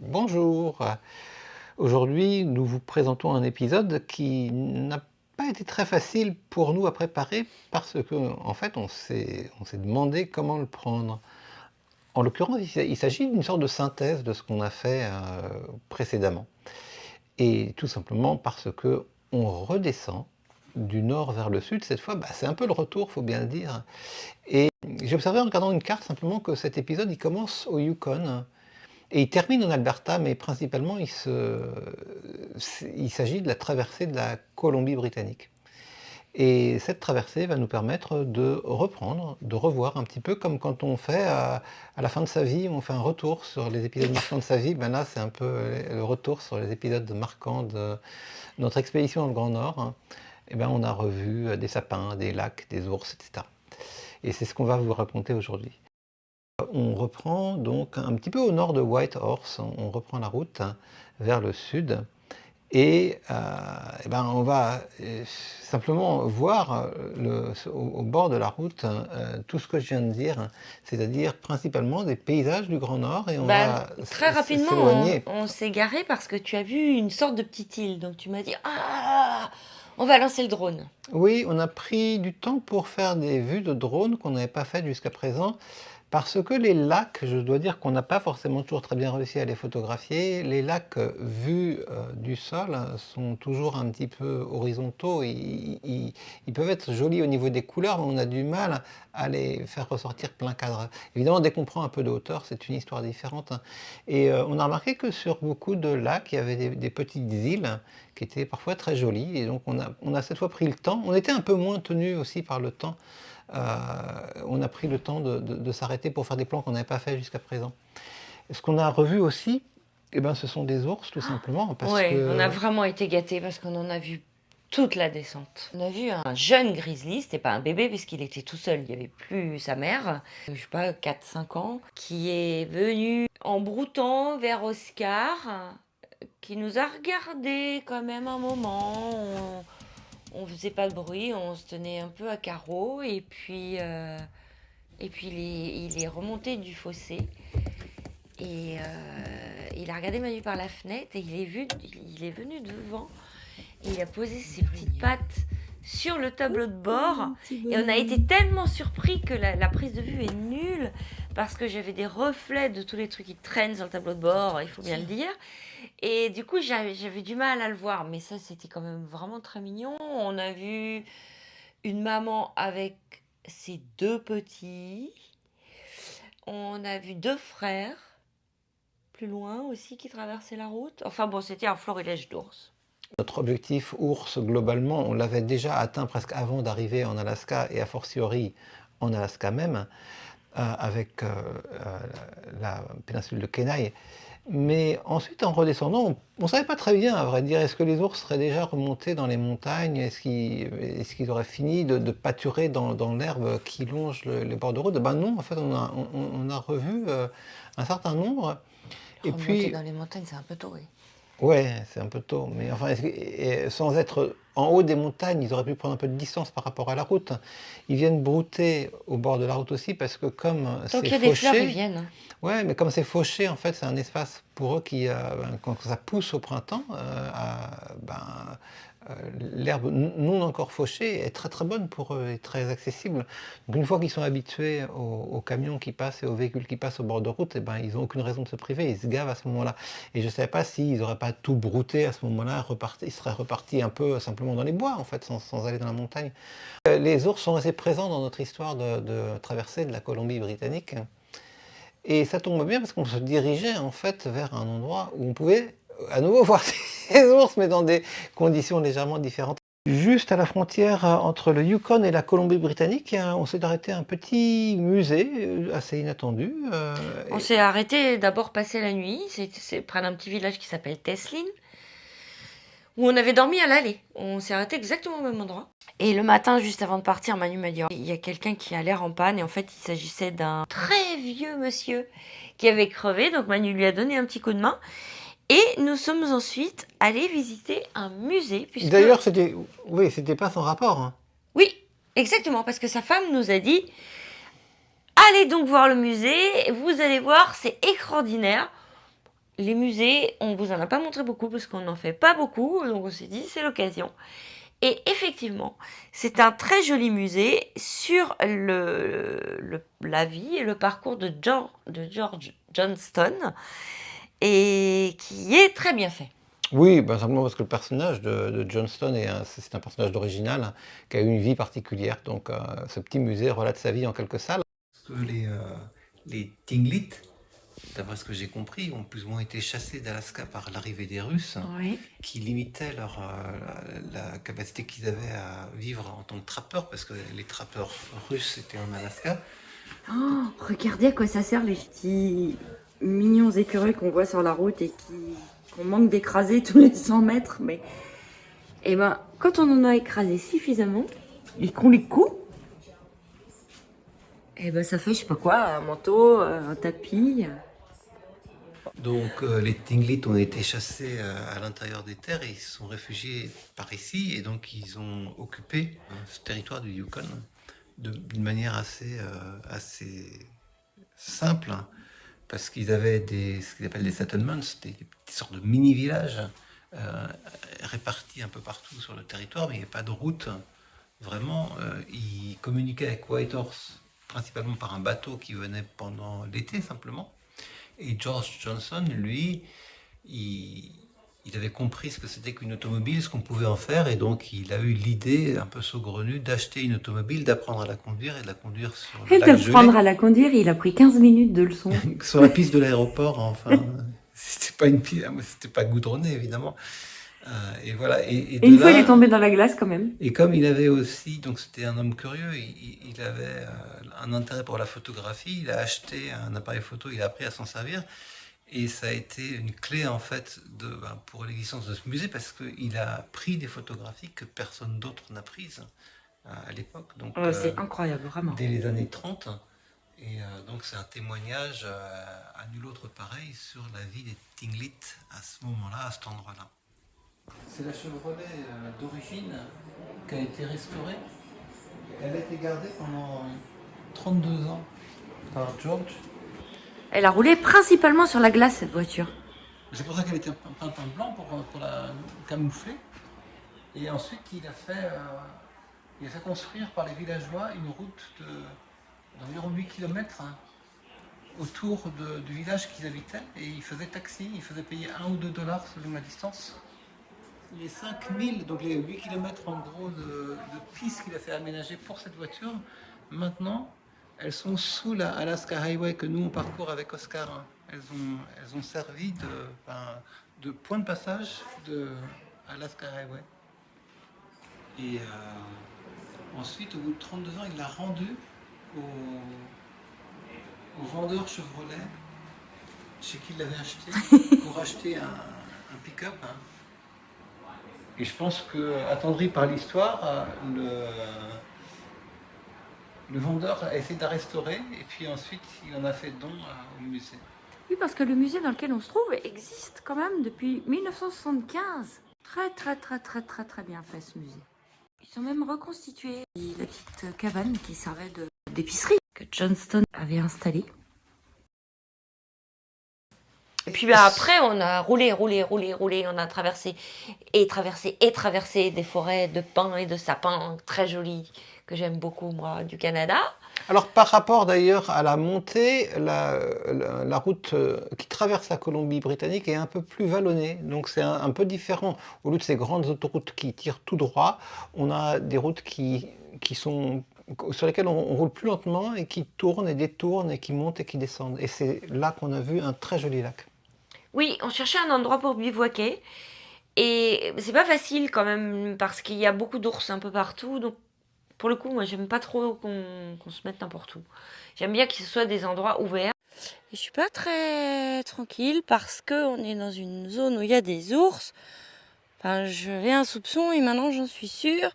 Bonjour. Aujourd'hui, nous vous présentons un épisode qui n'a pas été très facile pour nous à préparer parce que, en fait, on s'est demandé comment le prendre. En l'occurrence, il s'agit d'une sorte de synthèse de ce qu'on a fait précédemment. Et tout simplement parce que on redescend du nord vers le sud. Cette fois, c'est un peu le retour, faut bien le dire. Et j'ai observé en regardant une carte simplement que cet épisode, il commence au Yukon. Et il termine en Alberta, mais principalement il s'agit de la traversée de la Colombie-Britannique. Et cette traversée va nous permettre de reprendre, de revoir un petit peu comme quand on fait à la fin de sa vie, on fait un retour sur les épisodes marquants de sa vie. Là, c'est un peu le retour sur les épisodes marquants de notre expédition dans le Grand Nord. Et on a revu des sapins, des lacs, des ours, etc. Et c'est ce qu'on va vous raconter aujourd'hui. On reprend donc un petit peu au nord de Whitehorse, on reprend la route vers le sud et on va simplement voir au bord de la route tout ce que je viens de dire, c'est-à-dire principalement des paysages du Grand Nord et on va Très rapidement, s'éloigner. on s'est garé parce que tu as vu une sorte de petite île. Donc tu m'as dit, ah, on va lancer le drone. Oui, on a pris du temps pour faire des vues de drone qu'on n'avait pas faites jusqu'à présent. Parce que les lacs, je dois dire qu'on n'a pas forcément toujours très bien réussi à les photographier. Les lacs vus du sol sont toujours un petit peu horizontaux. Ils peuvent être jolis au niveau des couleurs, mais on a du mal à les faire ressortir plein cadre. Évidemment, dès qu'on prend un peu de hauteur, c'est une histoire différente. Et on a remarqué que sur beaucoup de lacs, il y avait des petites îles qui étaient parfois très jolies. Et donc on a cette fois pris le temps. On était un peu moins tenu aussi par le temps. On a pris le temps de s'arrêter pour faire des plans qu'on n'avait pas fait jusqu'à présent. Ce qu'on a revu aussi, ce sont des ours tout simplement. Ouais, on a vraiment été gâtés parce qu'on en a vu toute la descente. On a vu un jeune grizzly, c'était pas un bébé puisqu'il était tout seul, il n'y avait plus sa mère, je sais pas, 4-5 ans, qui est venu en broutant vers Oscar, qui nous a regardé quand même un moment. On faisait pas de bruit, on se tenait un peu à carreau et puis il est remonté du fossé et il a regardé Manu par la fenêtre et il est venu devant et il a posé ses petites pattes sur le tableau de bord et on a été tellement surpris que la prise de vue est nulle parce que j'avais des reflets de tous les trucs qui traînent sur le tableau de bord, il faut bien le dire. Et du coup, j'avais du mal à le voir, mais ça, c'était quand même vraiment très mignon. On a vu une maman avec ses deux petits. On a vu deux frères, plus loin aussi, qui traversaient la route. Enfin bon, c'était un florilège d'ours. Notre objectif ours, globalement, on l'avait déjà atteint presque avant d'arriver en Alaska et a fortiori en Alaska même, avec la péninsule de Kenai. Mais ensuite, en redescendant, on ne savait pas très bien, à vrai dire, est-ce que les ours seraient déjà remontés dans les montagnes? Est-ce qu'ils auraient fini de pâturer dans l'herbe qui longe les bords de route? Non, en fait, on a revu un certain nombre. Et Remonter puis, dans les montagnes, c'est un peu tôt, oui. ouais, c'est un peu tôt, mais enfin, sans être en haut des montagnes, ils auraient pu prendre un peu de distance par rapport à la route. Ils viennent brouter au bord de la route aussi parce que comme Tant c'est qu'il y a des fleurs, ils fauché, viennent. ouais, mais comme c'est fauché, en fait, c'est un espace pour eux qui, quand ça pousse au printemps, l'herbe non encore fauchée est très très bonne pour eux et très accessible. Donc une fois qu'ils sont habitués aux camions qui passent et aux véhicules qui passent au bord de route, ils n'ont aucune raison de se priver, ils se gavent à ce moment-là. Et je ne savais pas s'ils n'auraient pas tout brouté à ce moment-là, ils seraient repartis un peu simplement dans les bois, en fait, sans aller dans la montagne. Les ours sont assez présents dans notre histoire de traversée de la Colombie-Britannique. Et ça tombe bien parce qu'on se dirigeait en fait vers un endroit où on pouvait à nouveau voir ces ours, mais dans des conditions légèrement différentes. Juste à la frontière entre le Yukon et la Colombie-Britannique, on s'est arrêté à un petit musée assez inattendu. On s'est arrêté d'abord passer la nuit. C'est près d'un petit village qui s'appelle Teslin, où on avait dormi à l'aller. On s'est arrêté exactement au même endroit. Et le matin, juste avant de partir, Manu m'a dit, il y a quelqu'un qui a l'air en panne. Et en fait, il s'agissait d'un très vieux monsieur qui avait crevé. Donc Manu lui a donné un petit coup de main. Et nous sommes ensuite allés visiter un musée. D'ailleurs, c'était pas sans rapport. Hein. Oui, exactement, parce que sa femme nous a dit, allez donc voir le musée, vous allez voir, c'est extraordinaire. les musées, on vous en a pas montré beaucoup parce qu'on n'en fait pas beaucoup, donc on s'est dit c'est l'occasion. Et effectivement, c'est un très joli musée sur la vie et le parcours de George Johnston et qui est très bien fait. Oui, simplement parce que le personnage de Johnston c'est un personnage d'original, hein, qui a eu une vie particulière. Donc ce petit musée relate sa vie en quelques salles. Parce que les Tlingits, d'après ce que j'ai compris, ont plus ou moins été chassés d'Alaska par l'arrivée des Russes, Oui. qui limitaient la capacité qu'ils avaient à vivre en tant que trappeurs, parce que les trappeurs russes étaient en Alaska. Oh, regardez à quoi ça sert les petits mignons écureuils qu'on voit sur la route et qu'on manque d'écraser tous les 100 mètres. Mais eh ben, quand on en a écrasé suffisamment et qu'on les coupe, eh ben ça fait je sais pas quoi, un manteau, un tapis. Donc les Tlingits ont été chassés à l'intérieur des terres et ils se sont réfugiés par ici, et donc ils ont occupé ce territoire du Yukon d'une manière assez simple, hein, parce qu'ils avaient ce qu'ils appellent des settlements, des sortes de mini-villages répartis un peu partout sur le territoire, mais il n'y avait pas de route. Vraiment, ils communiquaient avec Whitehorse principalement par un bateau qui venait pendant l'été simplement. Et George Johnson, lui, il avait compris ce que c'était qu'une automobile, ce qu'on pouvait en faire, et donc il a eu l'idée un peu saugrenue d'acheter une automobile, d'apprendre à la conduire et de la conduire sur le Et lac d'apprendre gelé, à la conduire, il a pris 15 minutes de leçon. sur la piste de l'aéroport. Enfin, c'était pas une piste, c'était pas goudronné évidemment. Et voilà. Et Et une fois, il est tombé dans la glace quand même. Et comme il avait aussi, donc c'était un homme curieux, il avait un intérêt pour la photographie, il a acheté un appareil photo, il a appris à s'en servir, et ça a été une clé en fait pour l'existence de ce musée, parce qu'il a pris des photographies que personne d'autre n'a prises à l'époque, donc C'est incroyable, vraiment. dès les années 30. Et donc c'est un témoignage à nul autre pareil sur la vie des Tlingits à ce moment-là, à cet endroit-là. C'est la Chevrolet d'origine qui a été restaurée. Elle a été gardée pendant 32 ans par George. Elle a roulé principalement sur la glace, cette voiture. C'est pour ça qu'elle était peinte en blanc pour la camoufler. Et ensuite, il a fait construire par les villageois une route d'environ 8 km, hein, autour du village qu'ils habitaient. Et ils faisaient taxi, ils faisaient payer 1 ou 2 dollars selon la distance. Les 5000, donc les 8 km en gros de pistes qu'il a fait aménager pour cette voiture, maintenant, elles sont sous la Alaska Highway que nous on parcourt avec Oscar, hein. Elles ont servi de point de passage de Alaska Highway. Et ensuite, au bout de 32 ans, il l'a rendu au vendeur Chevrolet chez qui il l'avait acheté pour acheter un pick-up, hein. Et je pense que, attendri par l'histoire, le vendeur a essayé de la restaurer, et puis ensuite il en a fait don au musée. Oui, parce que le musée dans lequel on se trouve existe quand même depuis 1975. Très bien fait ce musée. Ils ont même reconstitué la petite cabane qui servait d'épicerie que Johnston avait installée. Et puis après, on a roulé, on a traversé des forêts de pins et de sapins très jolies, que j'aime beaucoup, moi, du Canada. Alors par rapport d'ailleurs à la montée, la route qui traverse la Colombie-Britannique est un peu plus vallonnée, donc c'est un peu différent. Au lieu de ces grandes autoroutes qui tirent tout droit, on a des routes sur lesquelles on roule plus lentement et qui tournent et détournent et qui montent et qui descendent. Et c'est là qu'on a vu un très joli lac. Oui, on cherchait un endroit pour bivouaquer. Et c'est pas facile quand même, parce qu'il y a beaucoup d'ours un peu partout. Donc, pour le coup, moi, j'aime pas trop qu'on se mette n'importe où. J'aime bien que ce soit des endroits ouverts. Et je suis pas très tranquille parce qu'on est dans une zone où il y a des ours. Enfin, j'avais un soupçon et maintenant j'en suis sûre.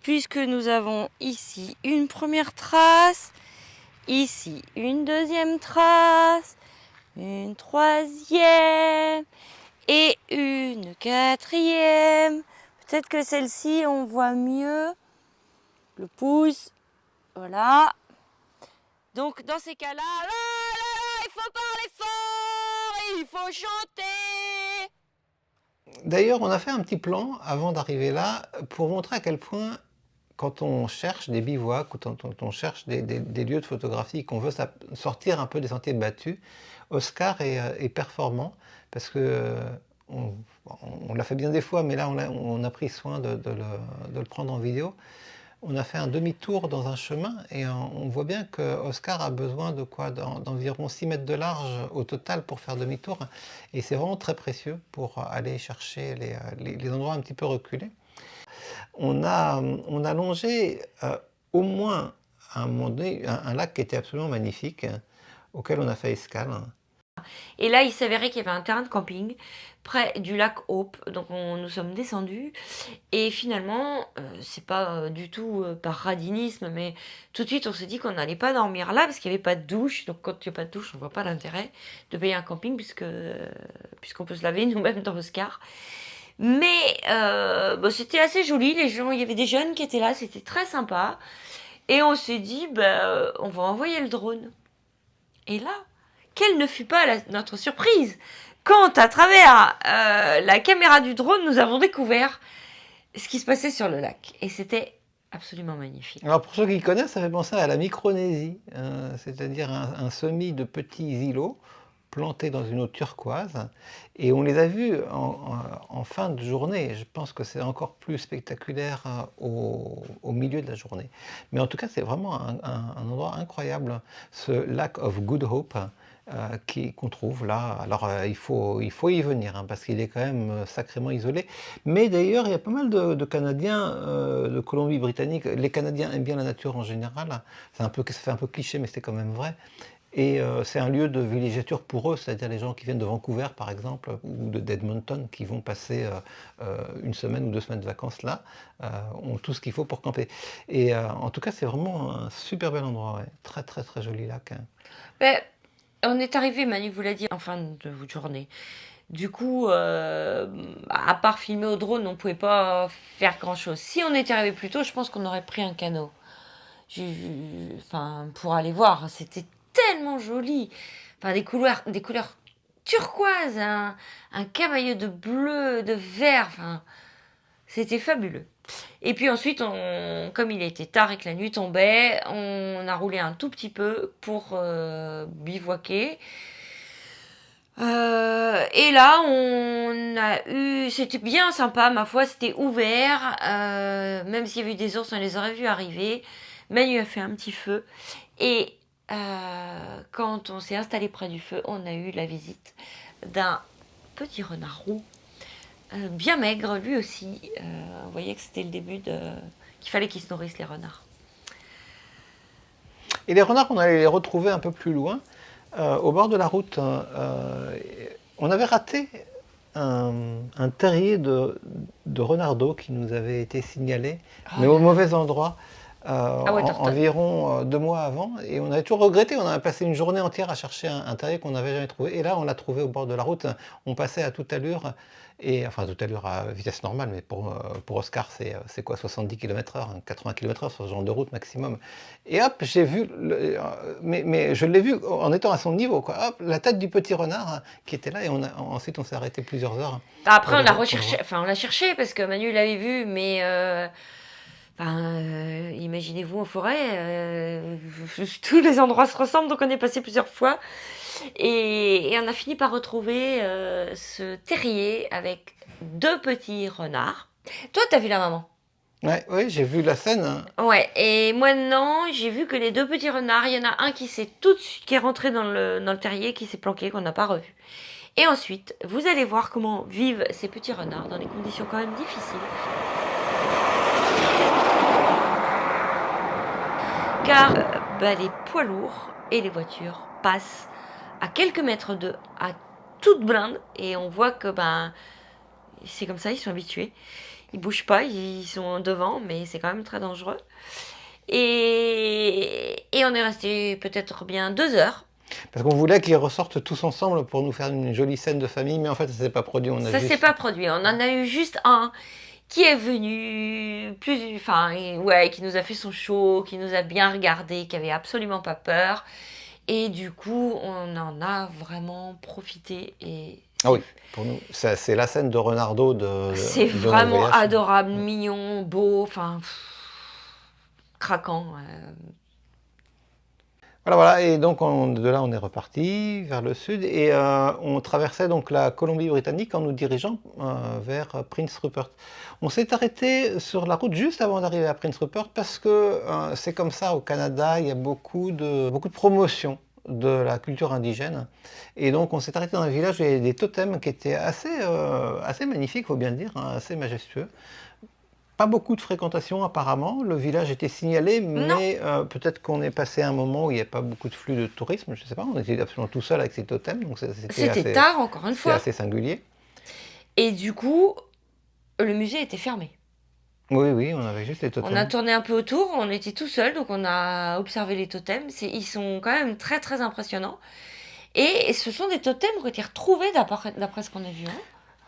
Puisque nous avons ici une première trace, ici une deuxième trace, une troisième et une quatrième. Peut-être que celle-ci, on voit mieux le pouce. Voilà. Donc, dans ces cas-là, il faut parler fort et il faut chanter. D'ailleurs, on a fait un petit plan avant d'arriver là pour montrer à quel point, quand on cherche des bivouacs ou quand on cherche des lieux de photographie, qu'on veut sortir un peu des sentiers battus, Oscar est performant parce que on l'a fait bien des fois, mais là on a pris soin de le prendre en vidéo. On a fait un demi-tour dans un chemin et on voit bien que Oscar a besoin de quoi? D'environ 6 mètres de large au total pour faire demi-tour. Et c'est vraiment très précieux pour aller chercher les endroits un petit peu reculés. On a longé au moins à un moment donné un lac qui était absolument magnifique, auquel on a fait escale. Et là, il s'avérait qu'il y avait un terrain de camping près du lac Hope. Donc nous sommes descendus. Et finalement, c'est pas du tout par radinisme, mais tout de suite on s'est dit qu'on n'allait pas dormir là parce qu'il n'y avait pas de douche. Donc quand il n'y a pas de douche, on voit pas l'intérêt de payer un camping puisqu'on peut se laver nous-mêmes dans Oscar. Mais c'était assez joli. Les gens, il y avait des jeunes qui étaient là, c'était très sympa. Et on s'est dit, on va envoyer le drone. Et là, quelle ne fut pas notre surprise quand, à travers la caméra du drone, nous avons découvert ce qui se passait sur le lac. Et c'était absolument magnifique. Alors pour ceux qui connaissent, ça fait penser à la Micronésie, c'est-à-dire un semis de petits îlots plantés dans une eau turquoise. Et on les a vus en fin de journée. Je pense que c'est encore plus spectaculaire au milieu de la journée. Mais en tout cas, c'est vraiment un endroit incroyable, ce Lac of Good Hope. Qu'on trouve là. Alors il faut y venir parce qu'il est quand même sacrément isolé. Mais d'ailleurs, il y a pas mal de Canadiens de Colombie-Britannique. Les Canadiens aiment bien la nature en général. Ça fait un peu cliché, mais c'est quand même vrai. Et c'est un lieu de villégiature pour eux, c'est-à-dire les gens qui viennent de Vancouver, par exemple, ou d'Edmonton, qui vont passer une semaine ou 2 semaines de vacances là, ont tout ce qu'il faut pour camper. Et en tout cas, c'est vraiment un super bel endroit, ouais. Très très très joli lac. On est arrivé, Manu vous l'a dit, en fin de journée. Du coup, à part filmer au drone, on ne pouvait pas faire grand-chose. Si on était arrivé plus tôt, je pense qu'on aurait pris un canot. Pour aller voir, c'était tellement joli. Enfin, des couleurs turquoises, un camailleux de bleu, de vert. Enfin, c'était fabuleux. Et puis ensuite, comme il était tard et que la nuit tombait, on a roulé un tout petit peu pour bivouaquer. Et là, c'était bien sympa, ma foi, c'était ouvert. Même s'il y avait eu des ours, on les aurait vus arriver. Manu a fait un petit feu. Et quand on s'est installé près du feu, on a eu la visite d'un petit renard roux. Bien maigre, lui aussi. On voyait que c'était le début qu'il fallait qu'ils se nourrissent, les renards. Et les renards, on allait les retrouver un peu plus loin, au bord de la route. On avait raté un terrier de renards d'eau qui nous avait été signalé, mais au mauvais endroit. Environ 2 mois avant, et on avait toujours regretté. On avait passé une journée entière à chercher un terrier qu'on n'avait jamais trouvé, et là on l'a trouvé au bord de la route. On passait à toute allure, toute allure à vitesse normale, mais pour Oscar c'est quoi, 70 km/h, 80 km/h sur ce genre de route maximum. Et hop, j'ai vu, mais je l'ai vu en étant à son niveau, quoi. Hop, la tête du petit renard qui était là, et ensuite on s'est arrêté plusieurs heures. Après on l'a cherché parce que Manu l'avait vu, mais imaginez-vous en forêt, tous les endroits se ressemblent, donc on est passé plusieurs fois. Et on a fini par retrouver ce terrier avec 2 petits renards. Toi, t'as vu la maman? Oui, j'ai vu la scène. Ouais, et moi non, j'ai vu que les 2 petits renards, il y en a un qui est rentré dans le terrier, qui s'est planqué, qu'on n'a pas revu. Et ensuite, vous allez voir comment vivent ces petits renards dans des conditions quand même difficiles. Car les poids lourds et les voitures passent à quelques mètres d'eux, à toute blinde, et on voit que c'est comme ça, ils sont habitués. Ils bougent pas, ils sont devant, mais c'est quand même très dangereux. Et on est resté peut-être bien 2 heures. Parce qu'on voulait qu'ils ressortent tous ensemble pour nous faire une jolie scène de famille, mais en fait ça s'est pas produit. S'est pas produit, on en a eu juste un qui est venu, qui nous a fait son show, qui nous a bien regardé, qui avait absolument pas peur. Et du coup, on en a vraiment profité. Et Ah oui, pour nous, c'est la scène de Renardo c'est de notre vraiment voyage. adorable, Mm. mignon, beau, enfin, craquant. Voilà, voilà, et donc de là on est reparti vers le sud et on traversait donc la Colombie-Britannique en nous dirigeant vers Prince Rupert. On s'est arrêté sur la route juste avant d'arriver à Prince Rupert parce que c'est comme ça au Canada, il y a beaucoup de promotions de la culture indigène. Et donc on s'est arrêté dans un village où il y avait des totems qui étaient assez magnifiques, faut bien le dire, hein, assez majestueux. Pas beaucoup de fréquentation apparemment, le village était signalé, Non, mais peut-être qu'on est passé à un moment où il n'y a pas beaucoup de flux de tourisme, je ne sais pas, on était absolument tout seul avec ces totems, donc c'était tard, encore une c'était fois. assez singulier. Et du coup, le musée était fermé. Oui, oui, on avait juste les On a totems. tourné un peu autour, on était tout seul, donc on a observé les totems. Ils sont quand même très très impressionnants. Et ce sont des totems qui ont été retrouvés d'après ce qu'on a vu. Hein.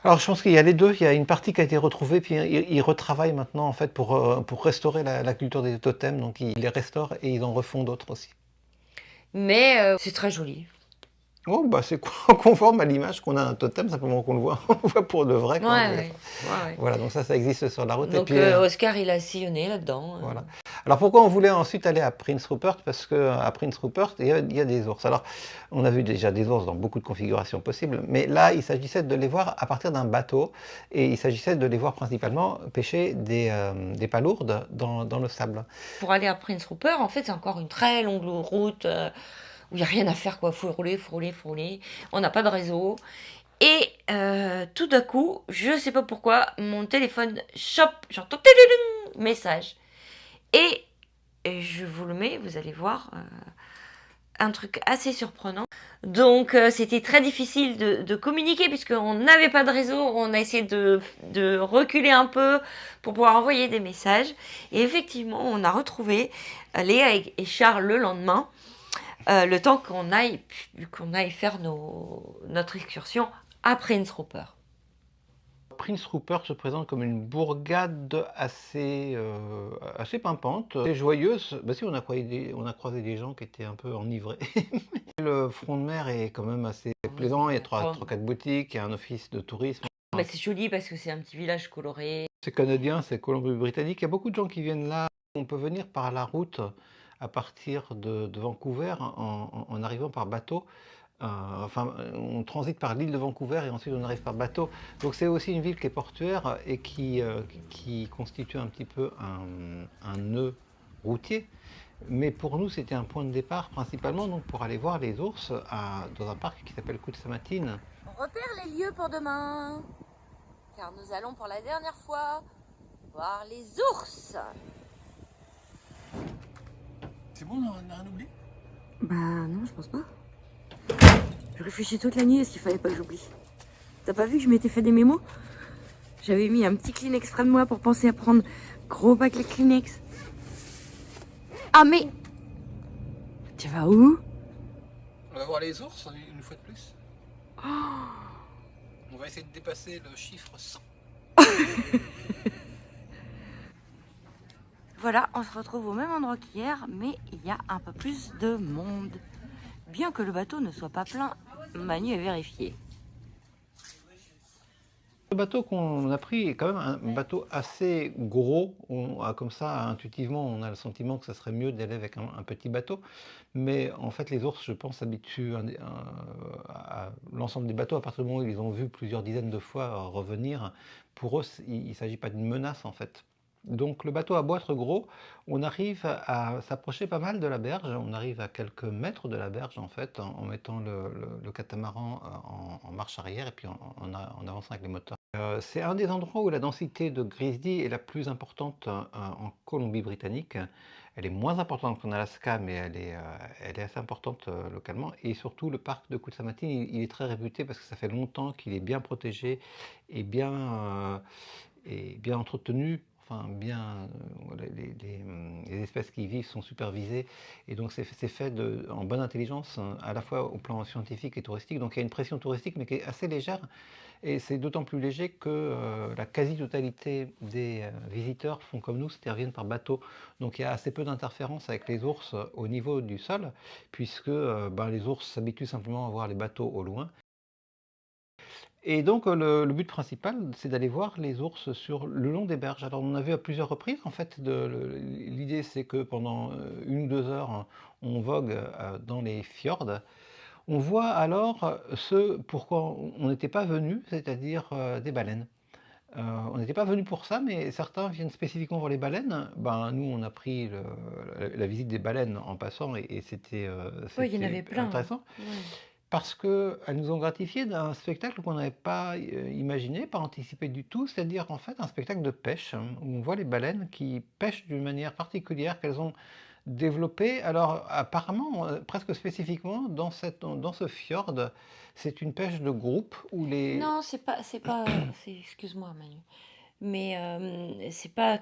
Alors je pense qu'il y a les deux, il y a une partie qui a été retrouvée, puis ils retravaillent maintenant en fait pour restaurer la culture des totems, donc ils les restaurent et ils en refont d'autres aussi. Mais c'est très joli. Oh, bah c'est conforme à l'image qu'on a un totem, simplement qu'on le voit, on le voit pour de vrai Ouais, quand on le ouais, ouais. Voilà, donc ça existe sur la route. Et Donc puis, Oscar, il a sillonné là-dedans. voilà. Alors pourquoi on voulait ensuite aller à Prince Rupert? Parce qu'à Prince Rupert, il y a des ours. Alors, on a vu déjà des ours dans beaucoup de configurations possibles, mais là, il s'agissait de les voir à partir d'un bateau, et il s'agissait de les voir principalement pêcher des palourdes dans le sable. Pour aller à Prince Rupert, en fait, c'est encore une très longue route où il n'y a rien à faire, quoi. Faut rouler, faut rouler, faut rouler. On n'a pas de réseau. Et tout d'un coup, je sais pas pourquoi, mon téléphone chope, j'entends message. Et je vous le mets, vous allez voir, un truc assez surprenant. Donc c'était très difficile de communiquer puisqu'on n'avait pas de réseau. On a essayé de reculer un peu pour pouvoir envoyer des messages. Et effectivement, on a retrouvé Léa et Charles le lendemain, le temps qu'on aille faire notre excursion à Prince Rupert. Prince Rupert se présente comme une bourgade assez pimpante, assez joyeuse. Bah si, on a croisé des gens qui étaient un peu enivrés. Le front de mer est quand même assez plaisant, il y a 3-4 boutiques, il y a un office de tourisme. Bah, c'est joli parce que c'est un petit village coloré. C'est canadien, c'est Colombie-Britannique, il y a beaucoup de gens qui viennent là. On peut venir par la route à partir de Vancouver en arrivant par bateau. On transite par l'île de Vancouver et ensuite on arrive par bateau. Donc c'est aussi une ville qui est portuaire et qui constitue un petit peu un nœud routier. Mais pour nous, c'était un point de départ principalement donc, pour aller voir les ours dans un parc qui s'appelle Kutsamatine. On repère les lieux pour demain, car nous allons pour la dernière fois voir les ours. C'est bon, on a rien oublié? Bah non, je pense pas. Je réfléchis toute la nuit à ce qu'il fallait pas que j'oublie. T'as pas vu que je m'étais fait des mémos? J'avais mis un petit Kleenex près de moi pour penser à prendre gros paquet Kleenex. Ah mais... Tu vas où? On va voir les ours une fois de plus. On va essayer de dépasser le chiffre 100. Voilà, on se retrouve au même endroit qu'hier, mais il y a un peu plus de monde. Bien que le bateau ne soit pas plein, Manu est vérifié. Le bateau qu'on a pris est quand même un bateau assez gros. Comme ça, intuitivement, on a le sentiment que ça serait mieux d'aller avec un petit bateau. Mais en fait, les ours, je pense, s'habituent à l'ensemble des bateaux. À partir du moment où ils ont vu plusieurs dizaines de fois revenir, pour eux, il ne s'agit pas d'une menace, en fait. Donc le bateau a beau être gros, on arrive à s'approcher pas mal de la berge. On arrive à quelques mètres de la berge, en fait, en mettant le catamaran en marche arrière et puis en avançant avec les moteurs. C'est un des endroits où la densité de grizzly est la plus importante en Colombie-Britannique. Elle est moins importante qu'en Alaska, mais elle est assez importante localement. Et surtout, le parc de Kutsamatine, il est très réputé parce que ça fait longtemps qu'il est bien protégé et bien entretenu. enfin bien, les espèces qui y vivent sont supervisées, et donc c'est fait en bonne intelligence, à la fois au plan scientifique et touristique. Donc il y a une pression touristique, mais qui est assez légère, et c'est d'autant plus léger que la quasi-totalité des visiteurs font comme nous, c'est-à-dire viennent par bateau. Donc il y a assez peu d'interférences avec les ours au niveau du sol, puisque les ours s'habituent simplement à voir les bateaux au loin. Et donc le but principal, c'est d'aller voir les ours sur le long des berges. Alors on a vu à plusieurs reprises, en fait, l'idée c'est que pendant 1 ou 2 heures, hein, on vogue dans les fjords. On voit alors ce pourquoi on n'était pas venu, c'est-à-dire des baleines. On n'était pas venu pour ça, mais certains viennent spécifiquement voir les baleines. Nous, on a pris la visite des baleines en passant, et c'était Oui, il y en avait plein. intéressant. Ouais. Parce qu'elles nous ont gratifié d'un spectacle qu'on n'avait pas imaginé, pas anticipé du tout, c'est-à-dire en fait un spectacle de pêche, hein, où on voit les baleines qui pêchent d'une manière particulière qu'elles ont développée. Alors apparemment, presque spécifiquement, dans ce fjord, c'est une pêche de groupe où les... Non, excuse-moi Manu, mais c'est pas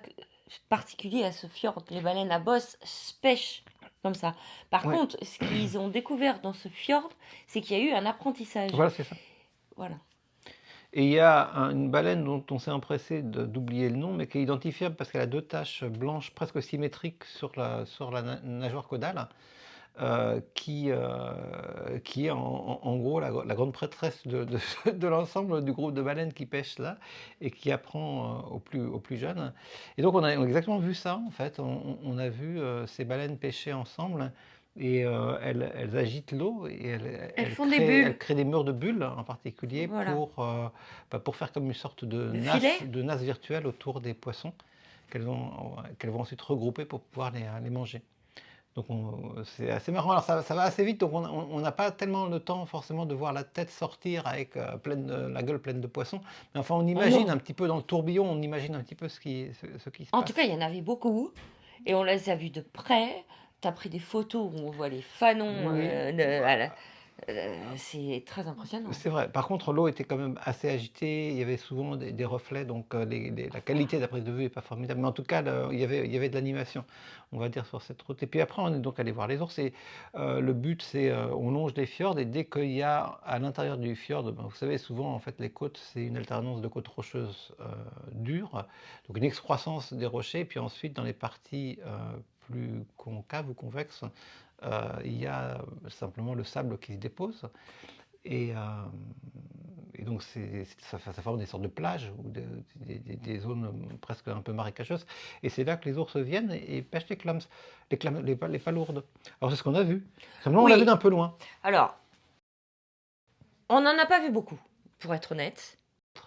particulier à ce fjord. Les baleines à bosse pêchent comme ça. Par Ouais. contre, ce qu'ils ont découvert dans ce fjord, c'est qu'il y a eu un apprentissage. Voilà, c'est ça. Voilà. Et il y a une baleine dont on s'est empressé d'oublier le nom, mais qui est identifiable parce qu'elle a 2 taches blanches presque symétriques sur la nageoire caudale, qui est en gros la grande prêtresse de l'ensemble du groupe de baleines qui pêchent là, et qui apprend aux plus jeunes. Et donc on a exactement vu ça, en fait. On a vu ces baleines pêcher ensemble, et elles agitent l'eau, et Elles font des bulles. elles créent des murs de bulles en particulier, Voilà. pour faire comme une sorte de filet. nasse virtuelle autour des poissons qu'elles vont ensuite regrouper pour pouvoir les manger. Donc c'est assez marrant. Alors ça va assez vite, donc on n'a pas tellement le temps forcément de voir la tête sortir avec la gueule pleine de poissons. Mais enfin, on imagine un petit peu dans le tourbillon, on imagine un petit peu ce qui se En passe. tout cas, il y en avait beaucoup, et on les a vus de près. Tu as pris des photos où on voit les fanons. Oui. C'est très impressionnant. C'est vrai. Par contre, l'eau était quand même assez agitée. Il y avait souvent des reflets, donc la qualité de la prise de vue n'est pas formidable. Mais en tout cas, il y avait de l'animation, on va dire, sur cette route. Et puis après, on est donc allé voir les ours. Et le but, c'est on longe des fjords, et dès qu'il y a à l'intérieur du fjord, vous savez, souvent, en fait, les côtes, c'est une alternance de côtes rocheuses dures, donc une excroissance des rochers. Puis ensuite, dans les parties plus concaves ou convexes, il y a simplement le sable qui se dépose, et donc ça forme des sortes de plages, ou des zones presque un peu marécageuses, et c'est là que les ours viennent et pêchent les palourdes. Alors c'est ce qu'on a vu, simplement on l'a vu d'un peu loin. Alors, on n'en a pas vu beaucoup, pour être honnête.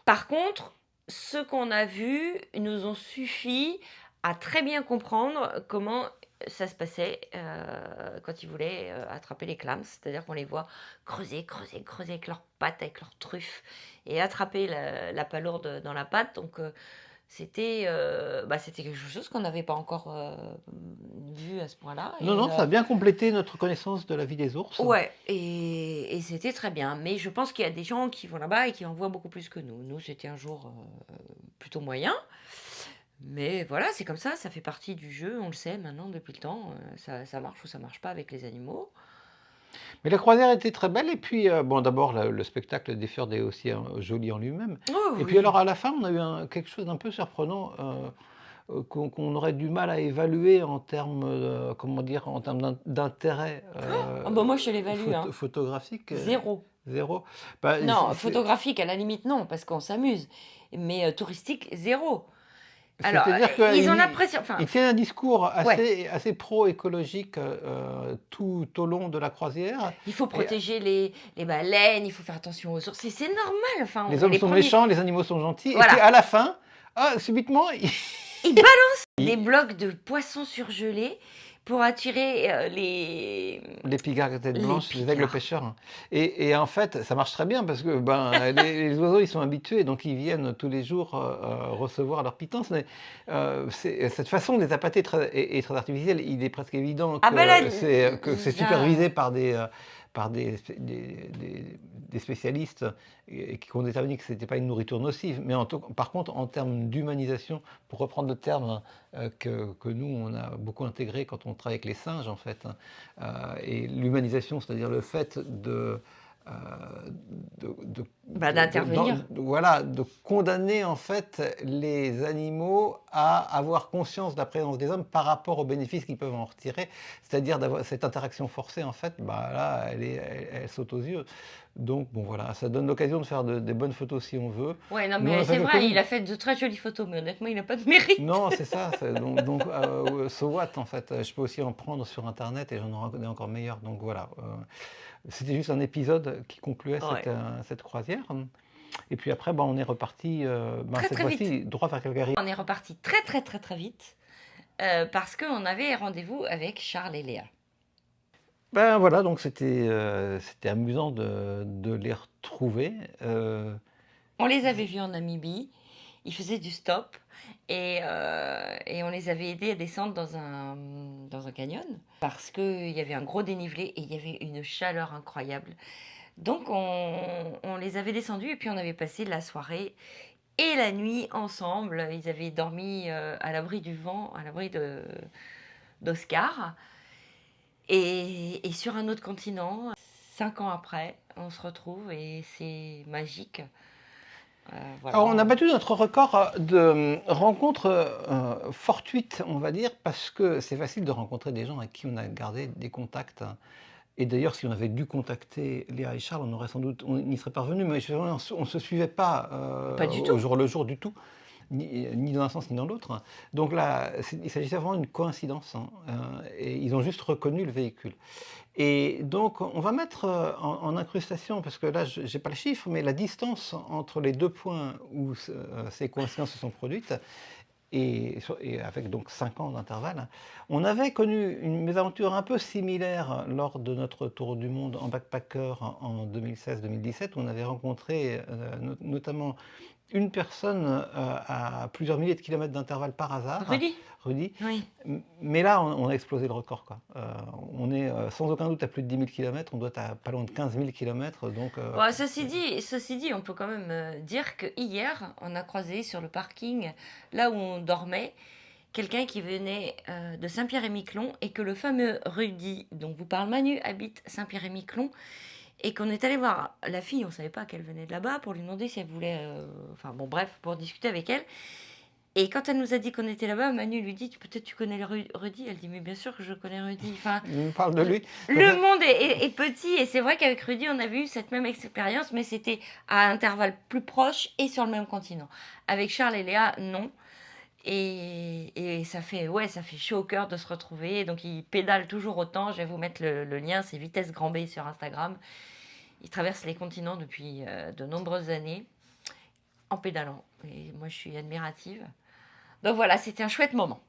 Par contre, ce qu'on a vu nous ont suffi à très bien comprendre comment ça se passait quand ils voulaient attraper les clams. C'est-à-dire qu'on les voit creuser avec leurs pattes, avec leurs truffes, et attraper la palourde dans la patte. Donc c'était quelque chose qu'on n'avait pas encore vu à ce point-là. Non, ça a bien complété notre connaissance de la vie des ours. Ouais, et c'était très bien. Mais je pense qu'il y a des gens qui vont là-bas et qui en voient beaucoup plus que nous. Nous, c'était un jour plutôt moyen. Mais voilà, c'est comme ça fait partie du jeu, on le sait maintenant depuis le temps. Ça marche ou ça marche pas avec les animaux. Mais la croisière était très belle, et puis d'abord le spectacle des fjords est aussi joli en lui-même. Oh, Et puis alors à la fin, on a eu quelque chose d'un peu surprenant, qu'on aurait du mal à évaluer en termes, en termes d'intérêt moi je l'évalue, photographique. Zéro. Zéro. Non, photographique à la limite non, parce qu'on s'amuse. Mais touristique, zéro. Alors, c'est-à-dire ils ont l'impression. Il tient un discours assez pro-écologique tout au long de la croisière. Il faut protéger les baleines, il faut faire attention aux ours. C'est normal. Enfin, les hommes sont méchants, les animaux sont gentils. Voilà. Et puis à la fin, subitement, ils balancent des blocs de poissons surgelés pour attirer les pigards à tête blanche, les aigles pêcheurs. Et en fait, ça marche très bien, parce que les oiseaux, ils sont habitués, donc ils viennent tous les jours recevoir leur pitance. Mais cette façon de les appâter est très artificielle. Il est presque évident que c'est supervisé par par des spécialistes et qui ont déterminé que ce n'était pas une nourriture nocive. Mais par contre, en termes d'humanisation, pour reprendre le terme que nous, on a beaucoup intégré quand on travaille avec les singes, en fait, et l'humanisation, c'est-à-dire le fait d'intervenir. Voilà, de condamner en fait les animaux à avoir conscience de la présence des hommes par rapport aux bénéfices qu'ils peuvent en retirer, c'est-à-dire d'avoir cette interaction forcée en fait, bah là elle saute aux yeux. Donc bon voilà, ça donne l'occasion de faire des bonnes photos si on veut. Ouais, non mais c'est vrai, il a fait de très jolies photos, mais honnêtement il n'a pas de mérite. Non, c'est ça, donc so what en fait, je peux aussi en prendre sur internet et j'en aurai des encore meilleurs, donc voilà. C'était juste un épisode qui concluait cette croisière. Et puis après, on est reparti, cette fois-ci, droit vers Calgary. On est reparti très vite, parce qu'on avait rendez-vous avec Charles et Léa. Ben voilà, donc c'était amusant de les retrouver. On les avait vus en Namibie, ils faisaient du stop, et on les avait aidés à descendre dans un canyon, parce qu'il y avait un gros dénivelé et il y avait une chaleur incroyable. Donc on les avait descendus et puis on avait passé la soirée et la nuit ensemble. Ils avaient dormi à l'abri du vent, à l'abri d'Oscar. Et sur un autre continent, 5 ans après, on se retrouve et c'est magique. Voilà. Alors on a battu notre record de rencontres fortuites, on va dire, parce que c'est facile de rencontrer des gens avec qui on a gardé des contacts. Et d'ailleurs, si on avait dû contacter Léa et Charles, on y serait parvenu, mais on ne se suivait pas, au jour le jour du tout, ni dans un sens ni dans l'autre. Donc là, il s'agissait vraiment d'une coïncidence, et ils ont juste reconnu le véhicule. Et donc, on va mettre en incrustation, parce que là, je n'ai pas le chiffre, mais la distance entre les deux points où ces coïncidences se sont produites, et avec donc 5 ans d'intervalle, on avait connu une mésaventure un peu similaire lors de notre tour du monde en backpacker en 2016-2017, où on avait rencontré notamment une personne à plusieurs milliers de kilomètres d'intervalle par hasard. Rudy. Oui. Mais là, on a explosé le record, quoi. On est sans aucun doute à plus de 10 000 km, on doit être à pas loin de 15 000 km. Donc, ceci dit, on peut quand même dire que hier, on a croisé sur le parking, là où on dormait, quelqu'un qui venait de Saint-Pierre-et-Miquelon, et que le fameux Rudy, dont vous parle Manu, habite Saint-Pierre-et-Miquelon, et qu'on est allé voir la fille, on ne savait pas qu'elle venait de là-bas, pour lui demander si elle voulait... pour discuter avec elle. Et quand elle nous a dit qu'on était là-bas, Manu lui dit, peut-être tu connais Rudy. Elle dit, mais bien sûr que je connais Rudy. Enfin, on parle de lui. Le monde est petit, et c'est vrai qu'avec Rudy, on avait eu cette même expérience, mais c'était à intervalles plus proches et sur le même continent. Avec Charles et Léa, non. Et ça fait chaud au cœur de se retrouver. Donc ils pédalent toujours autant. Je vais vous mettre le lien, c'est Vitesse Grand B sur Instagram. Ils traversent les continents depuis de nombreuses années en pédalant. Et moi, je suis admirative. Donc voilà, c'était un chouette moment.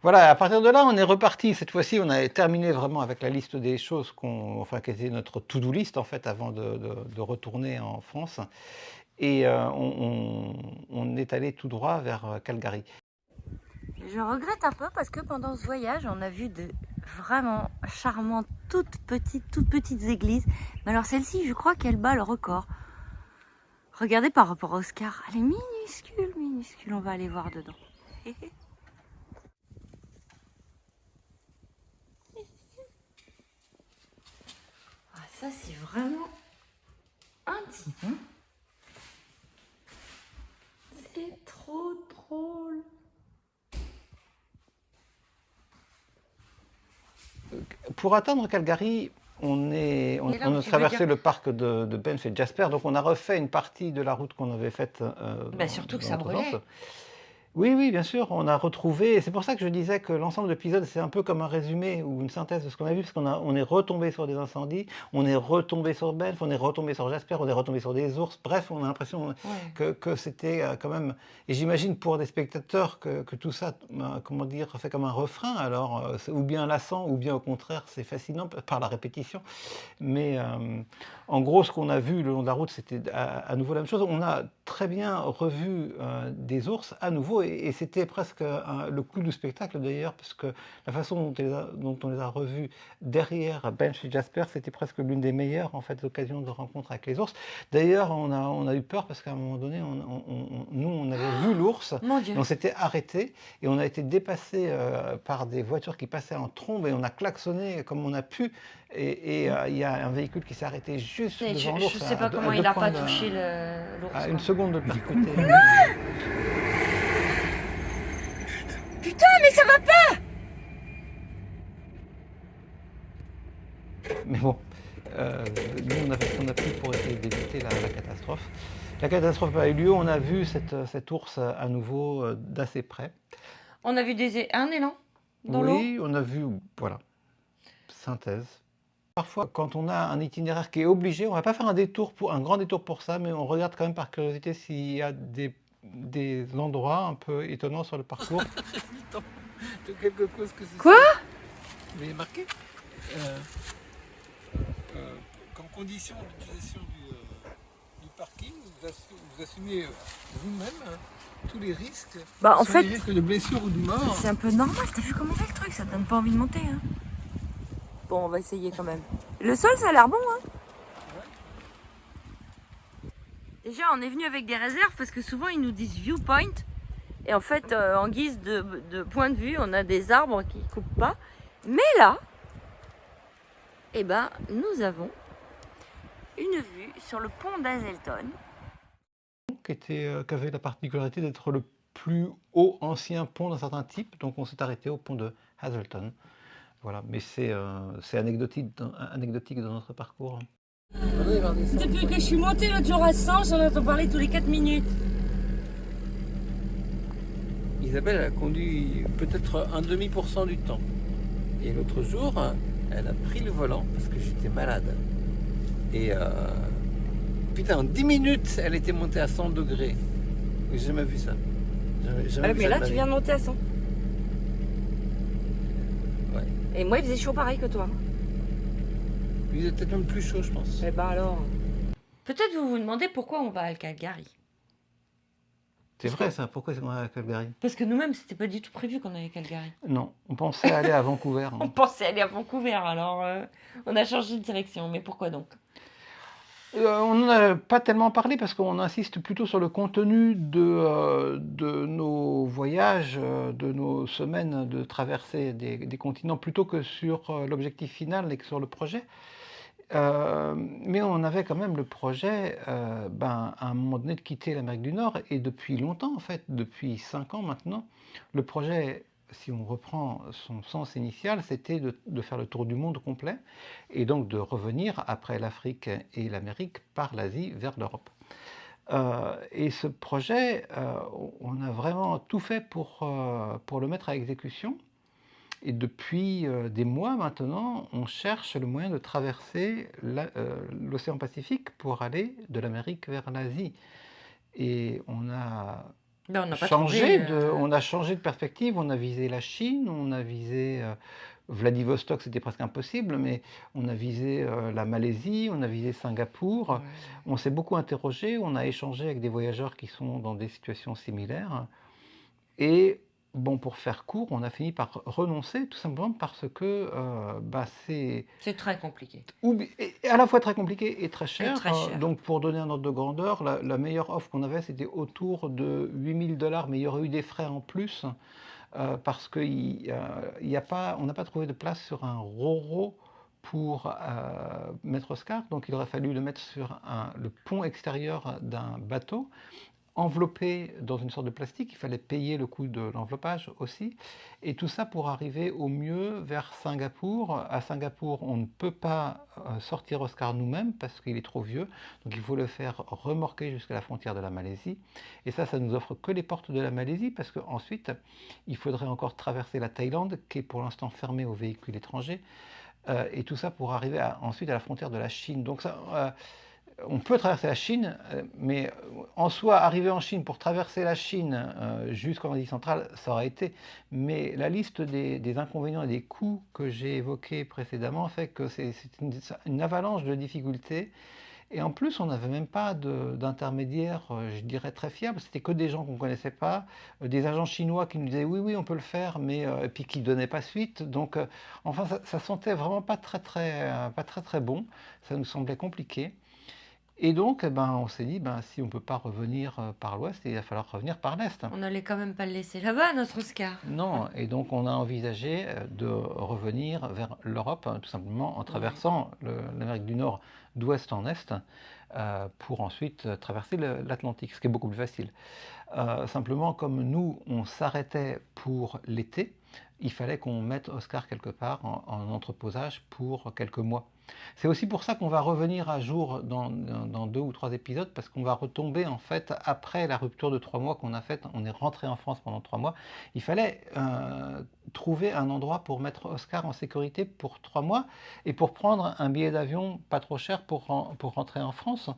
Voilà, à partir de là, on est reparti. Cette fois-ci, on a terminé vraiment avec la liste des choses qui était notre to-do list, en fait, avant de retourner en France. Et on est allé tout droit vers Calgary. Je regrette un peu parce que pendant ce voyage, on a vu de vraiment charmantes, toutes petites églises. Mais alors celle-ci, je crois qu'elle bat le record. Regardez par rapport à Oscar, elle est minuscule, on va aller voir dedans. Ça c'est vraiment intime. C'est trop drôle. Pour atteindre Calgary, on a traversé le parc de Banff et Jasper, donc on a refait une partie de la route qu'on avait faite. Surtout que ça brûlait. Oui, bien sûr, on a retrouvé, et c'est pour ça que je disais que l'ensemble de l'épisode, c'est un peu comme un résumé ou une synthèse de ce qu'on a vu, parce on est retombé sur des incendies, on est retombé sur Banff, on est retombé sur Jasper, on est retombé sur des ours, bref, on a l'impression que c'était quand même, et j'imagine pour des spectateurs que tout ça, fait comme un refrain, alors c'est ou bien lassant, ou bien au contraire, c'est fascinant par la répétition, mais en gros, ce qu'on a vu le long de la route, c'était à nouveau la même chose. On a très bien revu des ours à nouveau, et c'était presque le clou du spectacle d'ailleurs, parce que la façon dont on les a revus derrière Bench et Jasper, c'était presque l'une des meilleures en fait occasions de rencontre avec les ours. D'ailleurs, on a eu peur parce qu'à un moment donné, nous on avait vu l'ours, Mon Dieu. et on s'était arrêté et on a été dépassé par des voitures qui passaient en trombe et on a klaxonné comme on a pu. Et il y a un véhicule qui s'est arrêté juste Mais devant je l'ours. sais pas comment il n'a pas touché l'ours. À une quoi. seconde de le percuter. Putain, mais ça va pas! Mais bon, nous on a fait ce qu'on a pu pour essayer d'éviter la catastrophe. La catastrophe a eu lieu, on a vu cet ours à nouveau d'assez près. On a vu un élan dans l'eau. Oui, on a vu, voilà, synthèse. Parfois, quand on a un itinéraire qui est obligé, on ne va pas faire un grand détour pour ça, mais on regarde quand même par curiosité s'il y a des endroits un peu étonnants sur le parcours. De quelque chose que c'est. Quoi? Vous avez marqué comme condition d'utilisation du parking, vous assumez vous-même tous les risques, Bah en fait, les risques de blessure ou de mort. c'est un peu normal. T'as vu comment il est le truc? Ça te donne pas envie de monter, hein? Bon, on va essayer quand même. Le sol, ça a l'air bon, hein? Déjà, on est venu avec des réserves parce que souvent ils nous disent viewpoint. Et en fait, en guise de point de vue, on a des arbres qui coupent pas. Mais là, eh ben, nous avons une vue sur le pont d'Hazelton. Qui avait la particularité d'être le plus haut ancien pont d'un certain type. Donc on s'est arrêté au pont de Hazelton. Voilà, mais c'est anecdotique dans notre parcours. Depuis que je suis montée l'autre jour à 100, j'en entends parler tous les 4 minutes. Isabelle, elle a conduit peut-être 1,5% du temps. Et l'autre jour, elle a pris le volant parce que j'étais malade. Et putain, en 10 minutes, elle était montée à 100 degrés. J'ai jamais vu ça. Mais là, tu viens de monter à 100. Ouais. Et moi, il faisait chaud pareil que toi. Il était peut-être même plus chaud, je pense. Eh ben alors. Peut-être vous vous demandez pourquoi on va à Calgary. C'est vrai ça, pourquoi c'est qu'on va à Calgary? Parce que nous-mêmes, c'était pas du tout prévu qu'on allait à Calgary. Non, on pensait aller à Vancouver. On pensait aller à Vancouver, alors on a changé de direction. Mais pourquoi donc? On n'en a pas tellement parlé parce qu'on insiste plutôt sur le contenu de nos voyages, de nos semaines de traversée des continents, plutôt que sur l'objectif final et que sur le projet. Mais on avait quand même le projet, à un moment donné, de quitter l'Amérique du Nord, et depuis longtemps, en fait, depuis 5 ans maintenant, le projet, si on reprend son sens initial, c'était de faire le tour du monde complet, et donc de revenir après l'Afrique et l'Amérique par l'Asie vers l'Europe. Et ce projet, on a vraiment tout fait pour le mettre à exécution. Et depuis des mois maintenant, on cherche le moyen de traverser l'océan Pacifique pour aller de l'Amérique vers l'Asie. Et on a Ben, on n'a pas changé trouvé, on a changé de perspective, on a visé la Chine, on a visé Vladivostok, c'était presque impossible, mais on a visé la Malaisie, on a visé Singapour. Ouais. On s'est beaucoup interrogé, on a échangé avec des voyageurs qui sont dans des situations similaires. Et bon, pour faire court, on a fini par renoncer, tout simplement parce que C'est très compliqué. à la fois très compliqué et très cher. très cher. Donc pour donner un ordre de grandeur, la meilleure offre qu'on avait, c'était autour de 8 000 $, mais il y aurait eu des frais en plus, parce qu'on n'a pas trouvé de place sur un ro-ro pour mettre Oscar, donc il aurait fallu le mettre sur le pont extérieur d'un bateau, enveloppé dans une sorte de plastique. Il fallait payer le coût de l'enveloppage aussi, et tout ça pour arriver au mieux vers Singapour. À Singapour, on ne peut pas sortir Oscar nous-mêmes parce qu'il est trop vieux, donc il faut le faire remorquer jusqu'à la frontière de la Malaisie, et ça nous offre que les portes de la Malaisie, parce qu'ensuite il faudrait encore traverser la Thaïlande, qui est pour l'instant fermée aux véhicules étrangers, et tout ça pour arriver ensuite à la frontière de la Chine. Donc ça, on peut traverser la Chine, mais en soi, arriver en Chine pour traverser la Chine jusqu'en Asie centrale, ça aurait été. Mais la liste des inconvénients et des coûts que j'ai évoqués précédemment fait que c'est une avalanche de difficultés. Et en plus, on n'avait même pas d'intermédiaire, je dirais, très fiable. C'était que des gens qu'on ne connaissait pas, des agents chinois qui nous disaient oui, oui, on peut le faire, mais et puis qui ne donnaient pas suite. Donc, enfin, ça sentait vraiment pas très bon. Ça nous semblait compliqué. Et donc, on s'est dit, si on ne peut pas revenir par l'ouest, il va falloir revener par l'est. On n'allait quand même pas le laisser là-bas, notre Oscar. Non, et donc on a envisagé de revenir vers l'Europe, tout simplement en traversant l'Amérique du Nord d'ouest en est, pour ensuite traverser l'Atlantique, ce qui est beaucoup plus facile. Simplement, comme nous, on s'arrêtait pour l'été, il fallait qu'on mette Oscar quelque part en entreposage pour quelques mois. C'est aussi pour ça qu'on va revenir à jour dans 2 ou 3 épisodes, parce qu'on va retomber en fait après la rupture de 3 mois qu'on a faite. On est rentré en France pendant 3 mois. Il fallait trouver un endroit pour mettre Oscar en sécurité pour 3 mois et pour prendre un billet d'avion pas trop cher pour rentrer en France.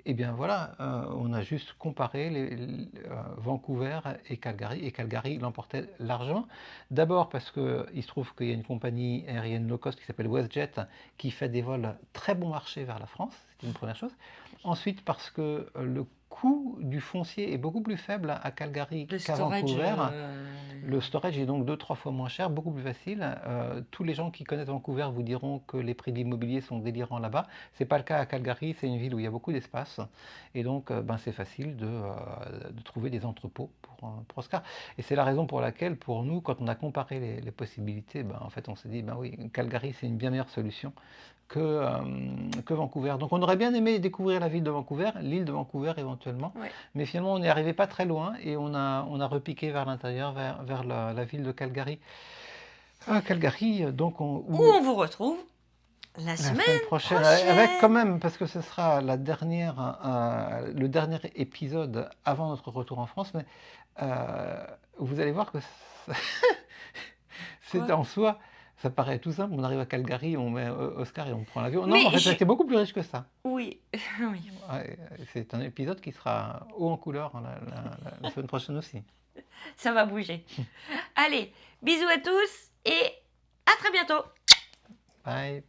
Et bien voilà, on a juste comparé Vancouver et Calgary l'emportait largement. D'abord parce qu'il se trouve qu'il y a une compagnie aérienne low cost qui s'appelle WestJet qui fait des vols très bon marché vers la France, c'est une première chose. Ensuite parce que le coût du foncier est beaucoup plus faible à Calgary qu'à Vancouver. Le storage est donc 2-3 fois moins cher, beaucoup plus facile. Tous les gens qui connaissent Vancouver vous diront que les prix de l'immobilier sont délirants là-bas. Ce n'est pas le cas à Calgary, c'est une ville où il y a beaucoup d'espace. Et donc, c'est facile de trouver des entrepôts pour Oscar. Et c'est la raison pour laquelle, pour nous, quand on a comparé les possibilités, en fait, on s'est dit, oui, Calgary, c'est une bien meilleure solution que Vancouver. Donc on aurait bien aimé découvrir la ville de Vancouver, l'île de Vancouver éventuellement, mais finalement on n'est arrivé pas très loin et on a repiqué vers l'intérieur, vers la ville de Calgary. Calgary, donc où on vous retrouve la semaine prochaine. Avec quand même, parce que ce sera le dernier épisode avant notre retour en France, mais vous allez voir que c'est en soi... Ça paraît tout simple, on arrive à Calgary, on met Oscar et on prend l'avion. Non, en fait, c'était beaucoup plus riche que ça. Oui, oui. Ouais, c'est un épisode qui sera haut en couleur la semaine prochaine aussi. Ça va bouger. Allez, bisous à tous et à très bientôt. Bye.